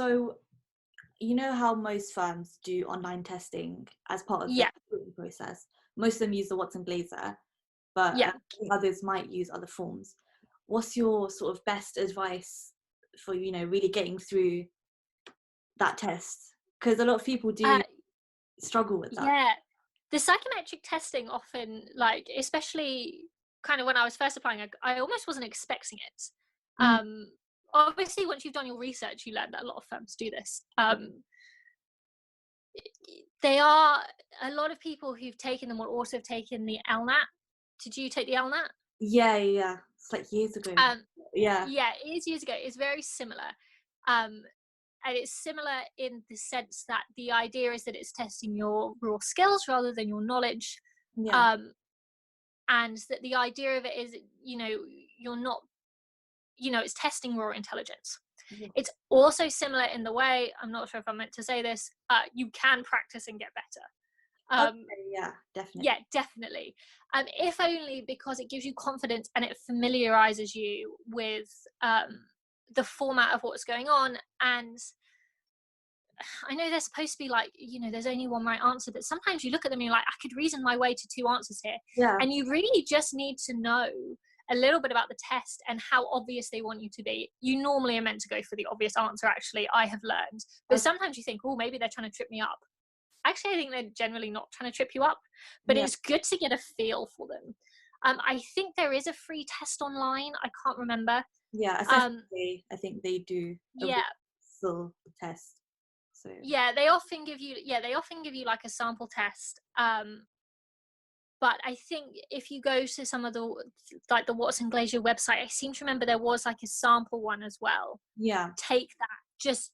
So, you know how most firms do online testing as part of the Yeah, recruitment process? Most of them use the Watson Blazer, but yeah. others might use other forms. What's your sort of best advice for, really getting through that test? Because a lot of people do Uh, struggle with that. yeah. The psychometric testing often, like, especially kind of when I was first applying, I almost wasn't expecting it. Mm. Obviously, once you've done your research, you learn that a lot of firms do this. They are a lot of people who've taken them will also have taken the LNAT. Did you take the LNAT? Yeah, yeah, yeah. It's like years ago now. Um, Yeah. yeah, it is years ago. It's very similar. Um, and it's similar in the sense that the idea is that it's testing your raw skills rather than your knowledge. Yeah. Um, and that the idea of it is, you're not, it's testing raw intelligence. Yeah. It's also similar in the way, I'm not sure if I'm meant to say this, you can practice and get better. Okay, yeah, definitely. Yeah, definitely. If only because it gives you confidence and it familiarizes you with the format of what's going on. And I know there's supposed to be like, there's only one right answer, but sometimes you look at them and you're like, I could reason my way to two answers here. Yeah. And you really just need to know a little bit about the test and how obvious they want you to be. You normally are meant to go for the obvious answer, actually, I have learned. But sometimes you think, oh, maybe they're trying to trip me up. Actually, I think they're generally not trying to trip you up, but Yeah. it's good to get a feel for them. I think there is a free test online. I can't remember. Yeah, essentially, I think they do a Yeah, full test. So yeah, they often give you like a sample test. But I think if you go to some of the like the Watson Glazier website, I seem to remember there was like a sample one as well. yeah, Take that, just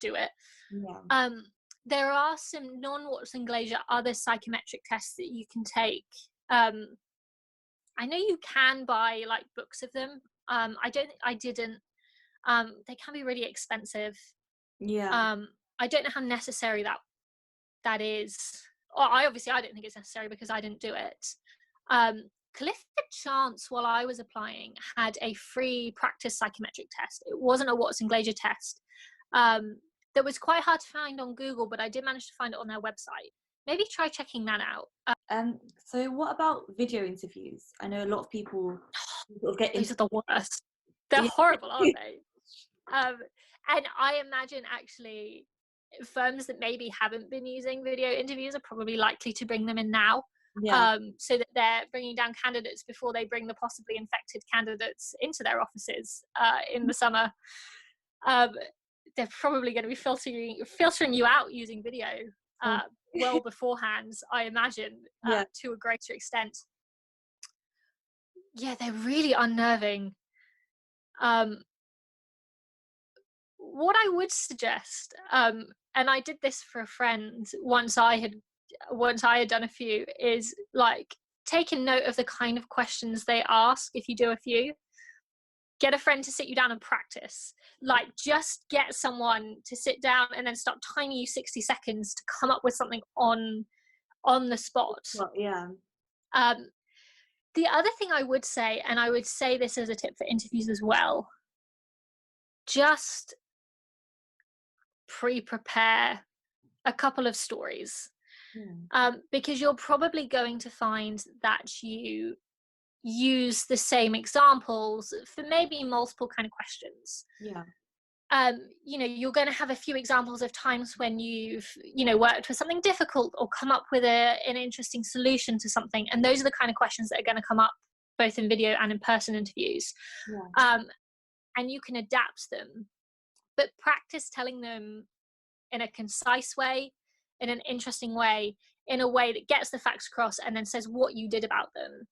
do it. yeah, There are some non-Watson Glazier other psychometric tests that you can take. I know you can buy like books of them. I didn't. They can be really expensive. yeah. I don't know how necessary that is. I don't think it's necessary because I didn't do it. Clifford Chance, while I was applying, had a free practice psychometric test. It wasn't a Watson Glazier test. That was quite hard to find on Google, but I did manage to find it on their website. Maybe try checking that out. So what about video interviews? I know a lot of people sort of get Those into. are the worst. They're horrible, aren't they? And I imagine actually firms that maybe haven't been using video interviews are probably likely to bring them in now, Yeah, so that they're bringing down candidates before they bring the possibly infected candidates into their offices in the summer. They're probably going to be filtering you out using video well beforehand, I imagine, yeah, to a greater extent. Yeah, they're really unnerving. What I would suggest, and I did this for a friend once I had done a few, is like take a note of the kind of questions they ask if you do a few. Get a friend to sit you down and practice. Like, just get someone to sit down and then start timing you 60 seconds to come up with something on the spot. well, yeah, The other thing I would say, and I would say this as a tip for interviews as well, just pre-prepare a couple of stories, because you're probably going to find that you use the same examples for maybe multiple kind of questions. yeah, You're going to have a few examples of times when you've worked with something difficult or come up with an interesting solution to something, and those are the kind of questions that are going to come up both in video and in person interviews. And you can adapt them, but practice telling them in a concise way, in an interesting way, in a way that gets the facts across and then says what you did about them,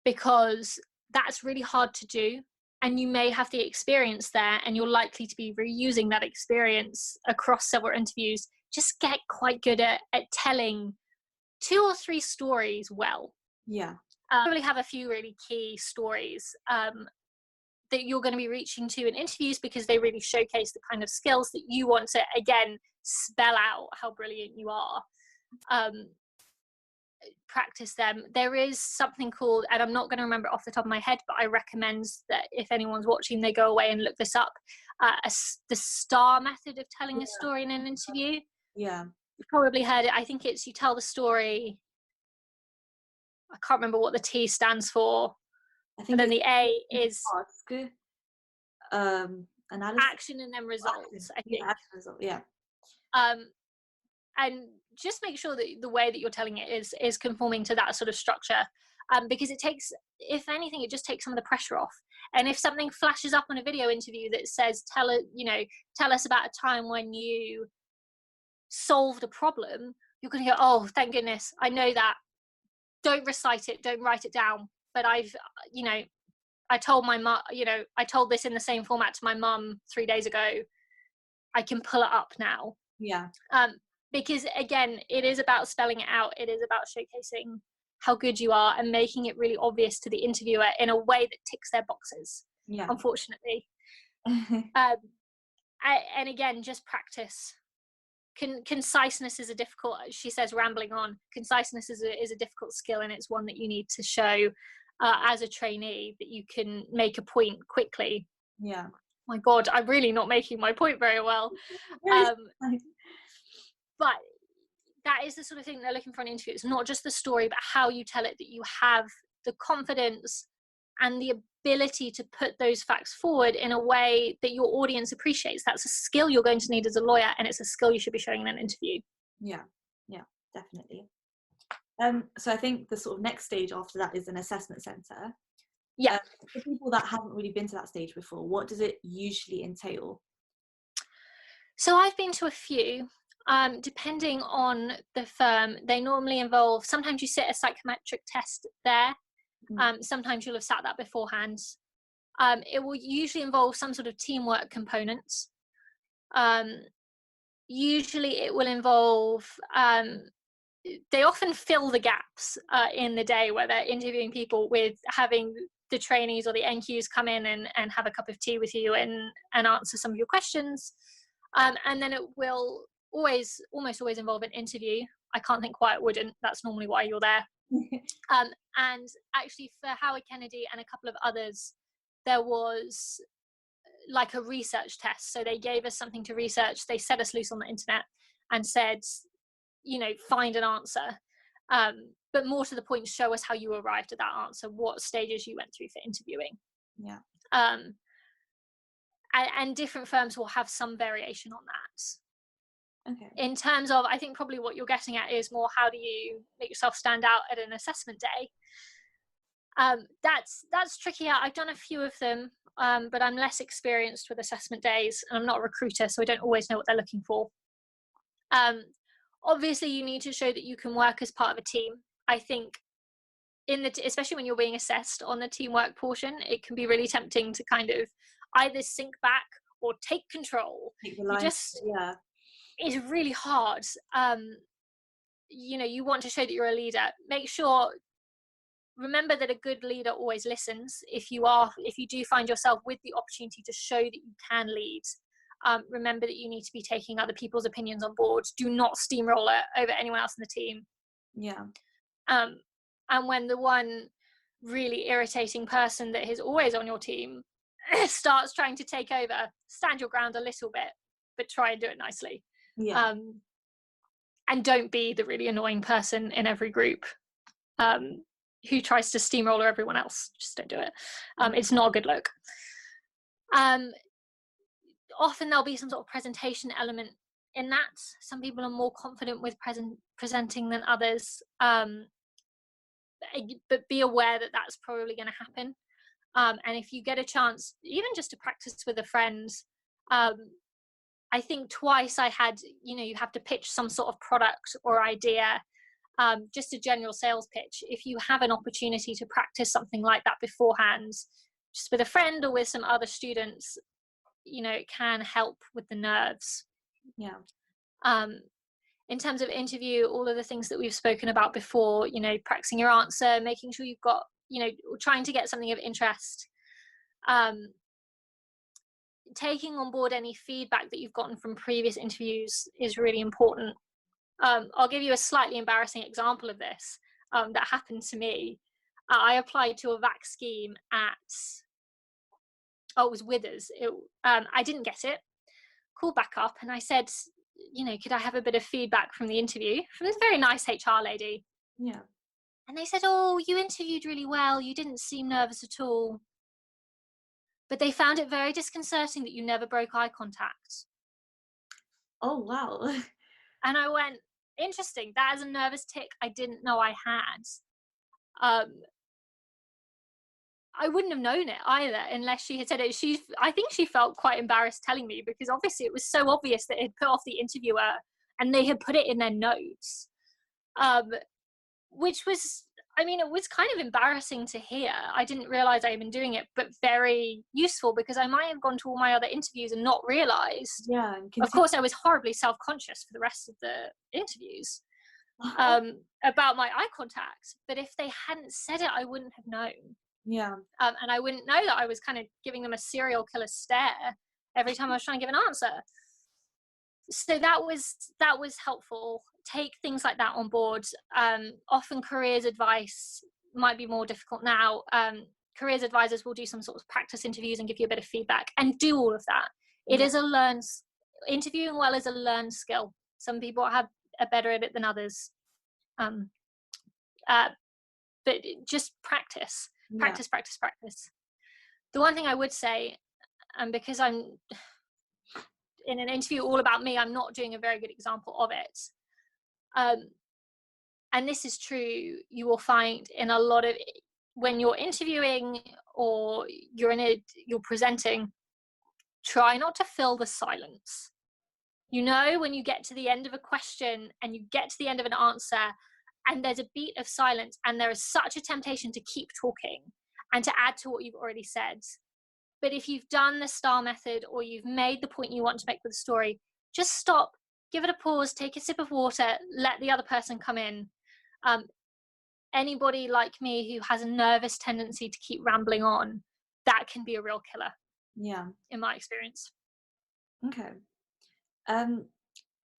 because that's really hard to do, and you may have the experience there and you're likely to be reusing that experience across several interviews. Just get quite good at telling 2 or 3 stories well. yeah, Probably have a few really key stories that you're going to be reaching to in interviews, because they really showcase the kind of skills that you want to, again, spell out how brilliant you are. practice them. There is something called, and I'm not going to remember it off the top of my head, but I recommend that if anyone's watching, they go away and look this up. The STAR method of telling a story in an interview. Yeah. You've probably heard it. I think it's, you tell the story, I can't remember what the T stands for, I think, and then the A is task, analysis, action, and then results, I think. Yeah, action, result, yeah. And just make sure that the way that you're telling it is conforming to that sort of structure, because it takes, if anything, it just takes some of the pressure off. And if something flashes up on a video interview that says, tell us about a time when you solved a problem, you're going to go, oh, thank goodness, I know that. Don't recite it, don't write it down. But I told my mum, I told this in the same format to my mum 3 days ago. I can pull it up now. Yeah. Because again, it is about spelling it out. It is about showcasing how good you are and making it really obvious to the interviewer in a way that ticks their boxes. Yeah. Unfortunately. And again, just practice. Conciseness is a difficult, she says, rambling on. Conciseness is a difficult skill, and it's one that you need to show as a trainee, that you can make a point quickly. Yeah. My God, I'm really not making my point very well. But that is the sort of thing they're looking for in an interview. It's not just the story, but how you tell it, that you have the confidence and the ability to put those facts forward in a way that your audience appreciates. That's a skill you're going to need as a lawyer, and it's a skill you should be showing in an interview. Yeah, definitely. So I think the sort of next stage after that is an assessment centre. Yeah. For people that haven't really been to that stage before, what does it usually entail? So I've been to a few. Depending on the firm, they normally involve, sometimes you sit a psychometric test there. Sometimes you'll have sat that beforehand. It will usually involve some sort of teamwork components. Usually it will involve, they often fill the gaps in the day where they're interviewing people, with having the trainees or the NQs come in and have a cup of tea with you and answer some of your questions. And then it will almost always involve an interview. I can't think why it wouldn't. That's normally why you're there. And actually for Howard Kennedy and a couple of others, there was like a research test. So they gave us something to research. They set us loose on the internet and said, find an answer. But more to the point, show us how you arrived at that answer, what stages you went through for interviewing. Yeah. And different firms will have some variation on that. Okay. In terms of, I think probably what you're getting at is more, how do you make yourself stand out at an assessment day? That's trickier. I've done a few of them, but I'm less experienced with assessment days, and I'm not a recruiter, so I don't always know what they're looking for. Obviously, you need to show that you can work as part of a team. I think especially when you're being assessed on the teamwork portion, it can be really tempting to kind of either sink back or take control. It's really hard. You want to show that you're a leader. Remember that a good leader always listens. If you do find yourself with the opportunity to show that you can lead, remember that you need to be taking other people's opinions on board. Do not steamroller over anyone else in the team. Yeah. And when the one really irritating person that is always on your team starts trying to take over, stand your ground a little bit, but try and do it nicely. Yeah. And don't be the really annoying person in every group who tries to steamroller everyone else. Just don't do it. It's not a good look. Often there'll be some sort of presentation element in that. Some people are more confident with presenting than others. But be aware that that's probably going to happen. And if you get a chance, even just to practice with a friend, I think twice I had, you have to pitch some sort of product or idea, just a general sales pitch. If you have an opportunity to practice something like that beforehand, just with a friend or with some other students, it can help with the nerves. Yeah. In terms of interview, all of the things that we've spoken about before, practicing your answer, making sure you've got, trying to get something of interest, taking on board any feedback that you've gotten from previous interviews is really important. I'll give you a slightly embarrassing example of this. that happened to me. I applied to a VAC scheme it was Withers. I didn't get it. Called back up and I said, could I have a bit of feedback from the interview? From this very nice HR lady. Yeah. And they said, oh, you interviewed really well. You didn't seem nervous at all. But they found it very disconcerting that you never broke eye contact. Oh, wow. And I went, interesting. That is a nervous tick I didn't know I had. I wouldn't have known it either unless she had said it. I think she felt quite embarrassed telling me, because obviously it was so obvious that it had put off the interviewer and they had put it in their notes, which was, it was kind of embarrassing to hear. I didn't realize I had been doing it, but very useful, because I might have gone to all my other interviews and not realized. Yeah. Of course, I was horribly self-conscious for the rest of the interviews about my eye contact. But if they hadn't said it, I wouldn't have known. Yeah. And I wouldn't know that I was kind of giving them a serial killer stare every time I was trying to give an answer. So that was helpful. Take things like that on board. Often careers advice might be more difficult now. Careers advisors will do some sort of practice interviews and give you a bit of feedback, and do all of that. It is interviewing well is a learned skill. Some people are better at it than others. But just practice. Practice. The one thing I would say, and because I'm in an interview all about me, I'm not doing a very good example of it. And this is true, you will find in a lot of, when you're interviewing or you're presenting, try not to fill the silence. When you get to the end of a question and you get to the end of an answer, and there's a beat of silence, and there is such a temptation to keep talking and to add to what you've already said. But if you've done the STAR method, or you've made the point you want to make with the story, just stop, give it a pause, take a sip of water, let the other person come in. Anybody like me who has a nervous tendency to keep rambling on, that can be a real killer. Yeah. In my experience. Okay.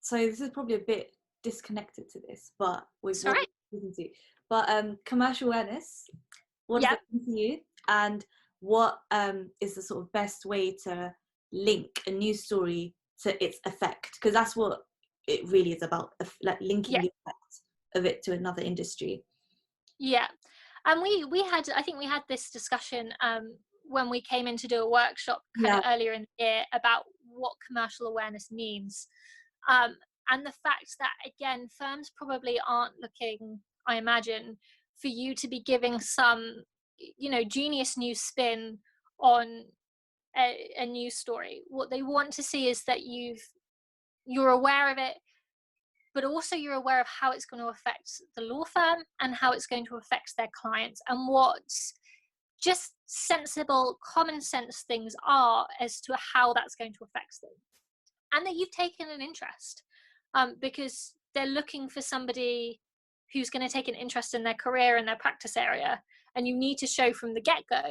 So this is probably a bit disconnected to this, but with what we're speaking to. But commercial awareness, what does it mean to you? And what is the sort of best way to link a news story to its effect? Because that's what it really is about, like linking the effect of it to another industry. Yeah. And I think we had this discussion when we came in to do a workshop kind of earlier in the year about what commercial awareness means. And the fact that, again, firms probably aren't looking, I imagine, for you to be giving some, genius new spin on a news story. What they want to see is that you're aware of it, but also you're aware of how it's going to affect the law firm and how it's going to affect their clients, and what just sensible, common sense things are as to how that's going to affect them. And that you've taken an interest, because they're looking for somebody who's going to take an interest in their career and their practice area, and you need to show from the get-go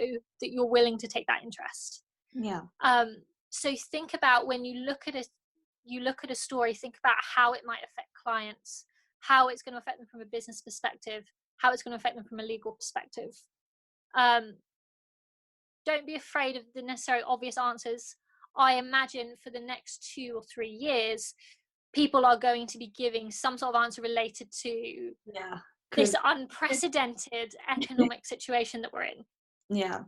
that you're willing to take that interest. Yeah. So think about, when you look at a story, think about how it might affect clients, how it's going to affect them from a business perspective, how it's going to affect them from a legal perspective. Don't be afraid of the necessary obvious answers. I imagine for the next 2 or 3 years, people are going to be giving some sort of answer related to this unprecedented economic situation that we're in. Yeah.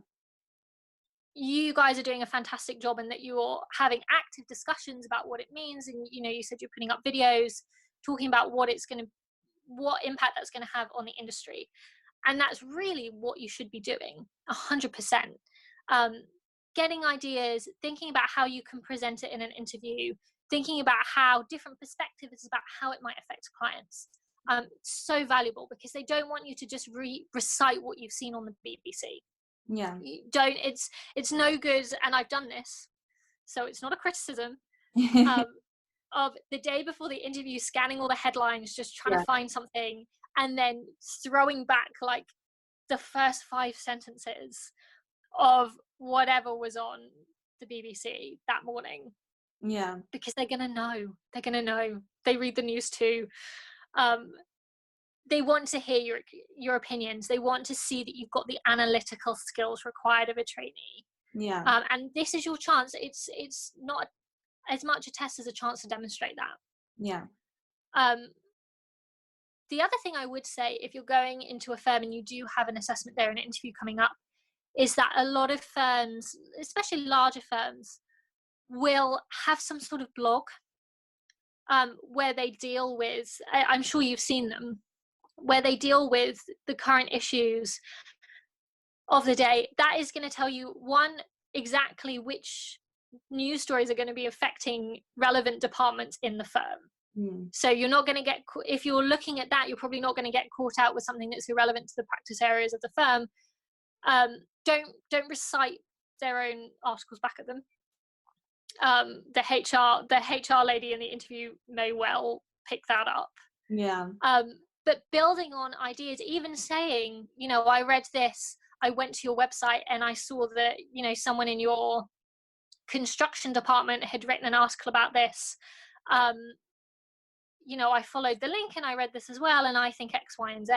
You guys are doing a fantastic job in that you're having active discussions about what it means. And, you said you're putting up videos talking about what impact that's going to have on the industry. And that's really what you should be doing, 100%. Getting ideas, thinking about how you can present it in an interview, thinking about how different perspectives about how it might affect clients. So valuable, because they don't want you to just recite what you've seen on the BBC. Yeah. It's no good, and I've done this, so it's not a criticism, of the day before the interview scanning all the headlines, just trying to find something, and then throwing back like the first 5 sentences of whatever was on the BBC that morning. Yeah. Because they're gonna know. They read the news too. they want to hear your opinions. They want to see that you've got the analytical skills required of a trainee. Yeah. And this is your chance. It's not as much a test as a chance to demonstrate that. Yeah. The other thing I would say, if you're going into a firm and you do have an assessment there and an interview coming up, is that a lot of firms, especially larger firms, will have some sort of blog where they deal with, I'm sure you've seen them, where they deal with the current issues of the day. That is going to tell you, one, exactly which news stories are going to be affecting relevant departments in the firm. So you're not going to get, if you're looking at that, you're probably not going to get caught out with something that's irrelevant to the practice areas of the firm. Don't recite their own articles back at them. The HR lady in the interview may well pick that up. Yeah. But building on ideas, even saying, I read this, I went to your website and I saw that, someone in your construction department had written an article about this. I followed the link and I read this as well, and I think X, Y, and Z.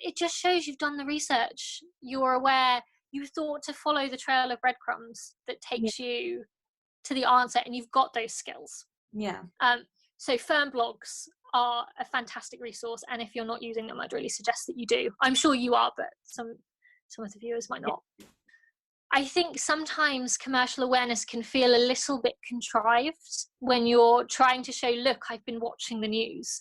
It just shows you've done the research. You're aware. You thought to follow the trail of breadcrumbs that takes you to the answer, and you've got those skills. Yeah. So firm blogs are a fantastic resource, and if you're not using them, I'd really suggest that you do. I'm sure you are, but some of the viewers might not. Yeah. I think sometimes commercial awareness can feel a little bit contrived when you're trying to show, look, I've been watching the news.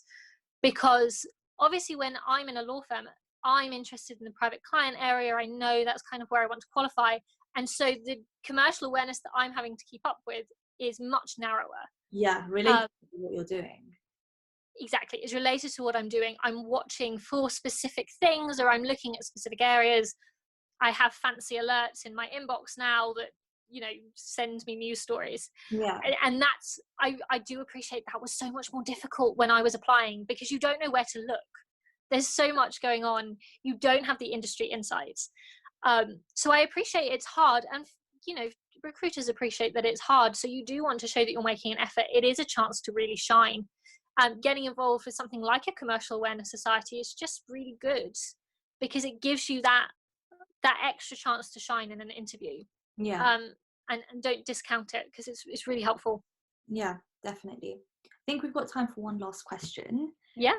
Because obviously when I'm in a law firm, I'm interested in the private client area. I know that's kind of where I want to qualify. And so the commercial awareness that I'm having to keep up with is much narrower. Yeah, related to what you're doing. Exactly. It's related to what I'm doing. I'm watching for specific things, or I'm looking at specific areas. I have fancy alerts in my inbox now that, send me news stories. Yeah. And that's, I do appreciate that was so much more difficult when I was applying, because you don't know where to look. There's so much going on. You don't have the industry insights. So I appreciate it's hard. And, recruiters appreciate that it's hard. So you do want to show that you're making an effort. It is a chance to really shine. Getting involved with something like a commercial awareness society is just really good, because it gives you that extra chance to shine in an interview. Yeah. And don't discount it, because it's really helpful. Yeah, definitely. I think we've got time for one last question. Yeah.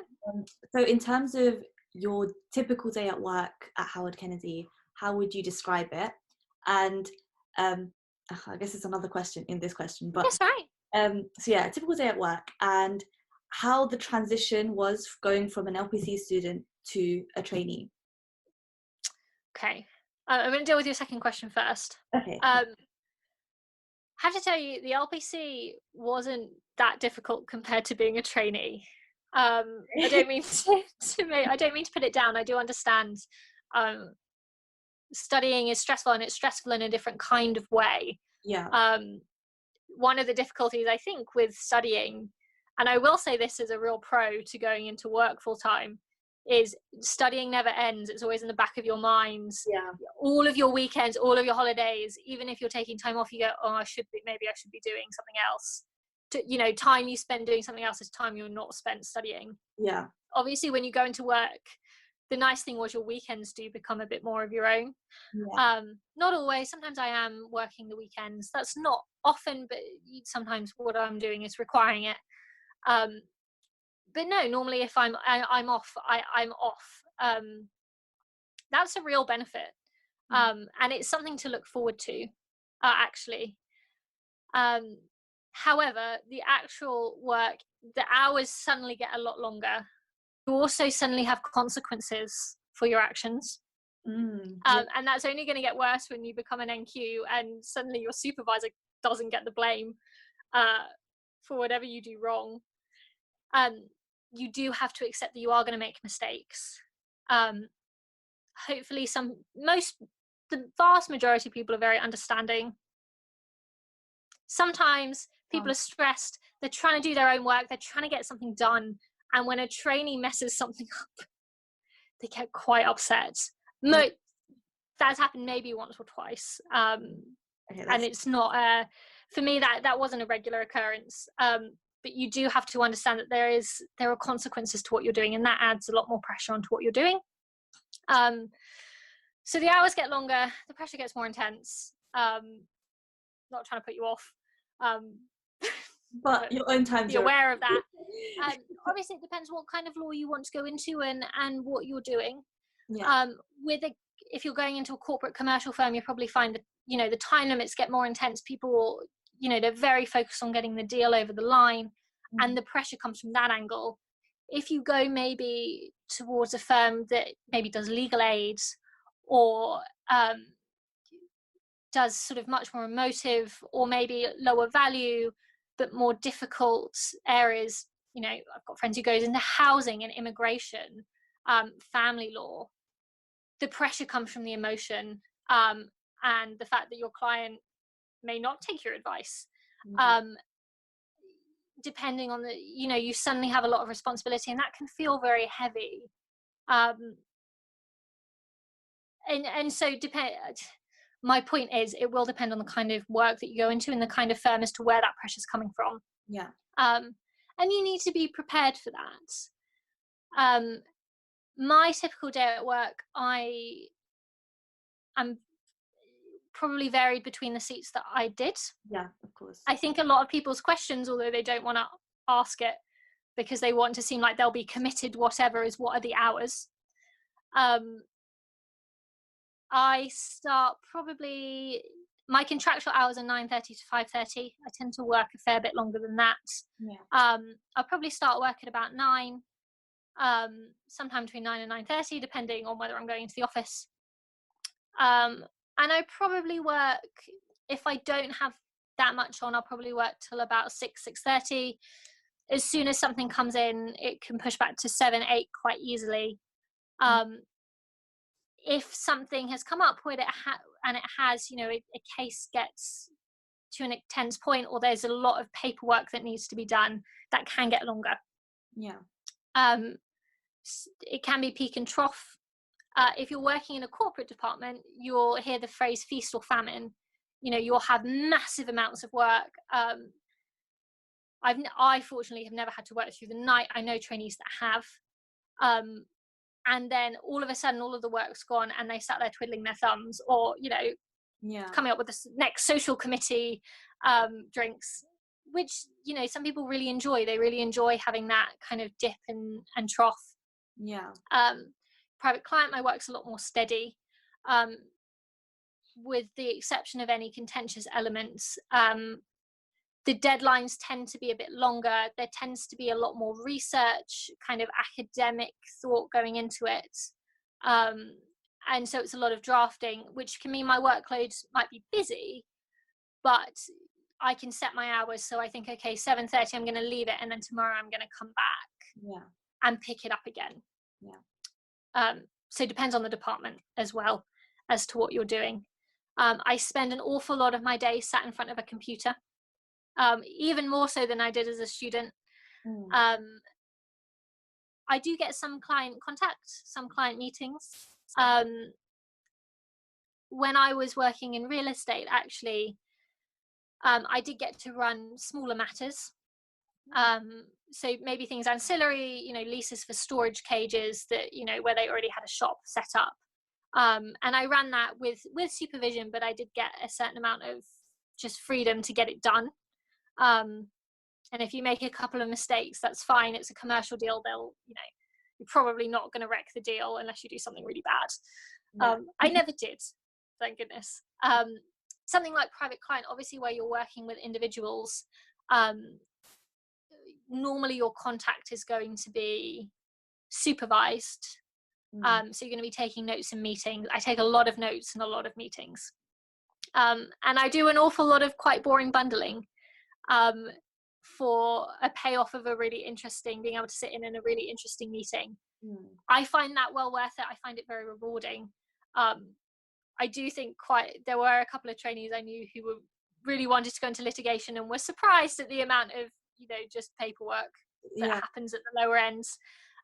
So in terms of your typical day at work at Howard Kennedy, how would you describe it? And I guess it's another question in this question, but that's right. So yeah, a typical day at work, and how the transition was going from an LPC student to a trainee. Okay. I'm going to deal with your second question first. Okay. I have to tell you, the LPC wasn't that difficult compared to being a trainee. I don't mean I don't mean to put it down. I do understand studying is stressful, and it's stressful in a different kind of way. Yeah. One of the difficulties, I think, with studying, and I will say this as a real pro to going into work full time, is studying never ends. It's always in the back of your mind. Yeah. All of your weekends, all of your holidays, even if you're taking time off, you go, oh, maybe I should be doing something else. Time you spend doing something else is time you're not spent studying. Yeah. Obviously, when you go into work, the nice thing was your weekends do become a bit more of your own. Yeah. Not always. Sometimes I am working the weekends. That's not often, but sometimes what I'm doing is requiring it. But no, normally if I'm off, I'm off. That's a real benefit. And it's something to look forward to, actually. However, the actual work, the hours suddenly get a lot longer. You also suddenly have consequences for your actions. And that's only going to get worse when you become an NQ and suddenly your supervisor doesn't get the blame for whatever you do wrong. You do have to accept that you are going to make mistakes. Hopefully the vast majority of people are very understanding. Sometimes people are stressed. They're trying to do their own work. They're trying to get something done. And when a trainee messes something up, they get quite upset. That's happened maybe once or twice. And it's not, for me, that wasn't a regular occurrence. but you do have to understand that there are consequences to what you're doing, and that adds a lot more pressure onto what you're doing. So the hours get longer, the pressure gets more intense. Not trying to put you off, but your own time. Be aware of that. Obviously, it depends what kind of law you want to go into and what you're doing. Yeah. If you're going into a corporate commercial firm, you probably find that the time limits get more intense. People, they're very focused on getting the deal over the line, and the pressure comes from that angle. If you go maybe towards a firm that maybe does legal aid or does sort of much more emotive or maybe lower value but more difficult areas, I've got friends who goes into housing and immigration, family law. The pressure comes from the emotion and the fact that your client may not take your advice. Depending on you suddenly have a lot of responsibility, and that can feel very heavy. And so my point is, it will depend on the kind of work that you go into and the kind of firm as to where that pressure is coming from. Yeah. And you need to be prepared for that. My typical day at work, I'm probably varied between the seats that I did. Yeah, of course. I think a lot of people's questions, although they don't want to ask it because they want to seem like they'll be committed, whatever, is what are the hours? I start probably, my contractual hours are 9:30 to 5:30. I tend to work a fair bit longer than that. Yeah. I'll probably start work at about 9, sometime between 9 and 9:30, depending on whether I'm going into the office. And I probably work, if I don't have that much on, I'll probably work till about 6:30. As soon as something comes in, it can push back to 7, 8 quite easily. If something has come up where it has, a case gets to an intense point, or there's a lot of paperwork that needs to be done, that can get longer. Yeah. It can be peak and trough. If you're working in a corporate department, you'll hear the phrase feast or famine. You'll have massive amounts of work. I fortunately have never had to work through the night. I know trainees that have. And then all of a sudden, all of the work's gone, and they sat there twiddling their thumbs, or coming up with the next social committee drinks, which some people really enjoy. They really enjoy having that kind of dip and trough. Yeah. Private client, my work's a lot more steady, with the exception of any contentious elements. The deadlines tend to be a bit longer. There tends to be a lot more research, kind of academic thought going into it. And so it's a lot of drafting, which can mean my workload might be busy, but I can set my hours. So I think, okay, 7:30, I'm going to leave it. And then tomorrow I'm going to come back and pick it up again. Yeah. So it depends on the department as well as to what you're doing. I spend an awful lot of my day sat in front of a computer. Even more so than I did as a student. I do get some client contact, some client meetings. When I was working in real estate, actually, I did get to run smaller matters. So maybe things ancillary, leases for storage cages that, where they already had a shop set up. And I ran that with supervision, but I did get a certain amount of just freedom to get it done. And if you make a couple of mistakes, that's fine. It's a commercial deal. You're probably not going to wreck the deal unless you do something really bad. I never did, thank goodness. Something like private client, obviously, where you're working with individuals, normally your contact is going to be supervised. So you're going to be taking notes in meetings. I take a lot of notes in a lot of meetings. And I do an awful lot of quite boring bundling. For a payoff of being able to sit in a really interesting meeting. I find that well worth it. I find it very rewarding. I do think there were a couple of trainees I knew who really wanted to go into litigation and were surprised at the amount of just paperwork that happens at the lower ends.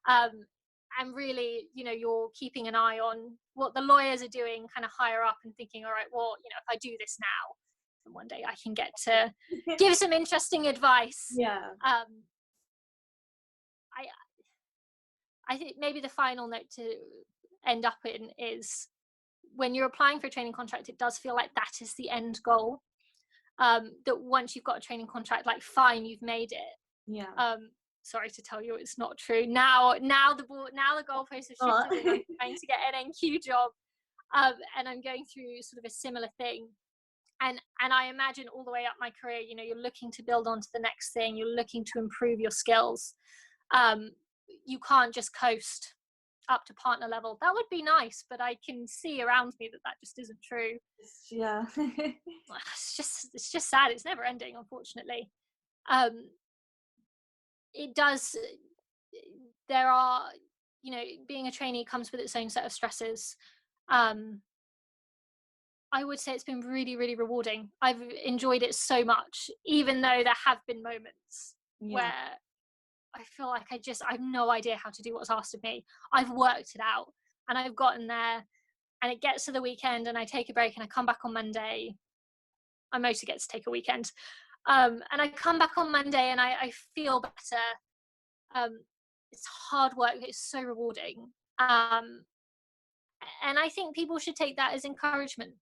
And really, you're keeping an eye on what the lawyers are doing kind of higher up and thinking, all right, well, if I do this now, and one day I can get to give some interesting advice. Yeah. I think maybe the final note to end up in is, when you're applying for a training contract, it does feel like that is the end goal. That once you've got a training contract, like, fine, you've made it. Yeah. Sorry to tell you, it's not true. Now the goalposts have shifted, and I'm trying to get an NQ job, and I'm going through sort of a similar thing. And I imagine all the way up my career, you know, you're looking to build on to the next thing. You're looking to improve your skills. You can't just coast up to partner level. That would be nice, but I can see around me that just isn't true. Yeah. It's just sad. It's never ending, unfortunately. It does. There are, you know, being a trainee comes with its own set of stresses. I would say it's been really, really rewarding. I've enjoyed it so much, even though there have been moments where I feel like I have no idea how to do what's asked of me. I've worked it out, and I've gotten there, and it gets to the weekend, and I take a break, and I come back on Monday. I mostly get to take a weekend. And I come back on Monday, and I feel better. It's hard work. It's so rewarding. And I think people should take that as encouragement.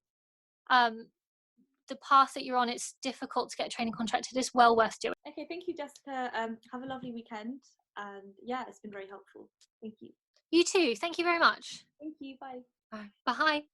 The path that you're on, it's difficult to get a training contract. It is well worth doing. Okay, thank you, Jessica. Have a lovely weekend, and yeah, it's been very helpful. Thank you. You too. Thank you very much. Thank you. Bye. Bye.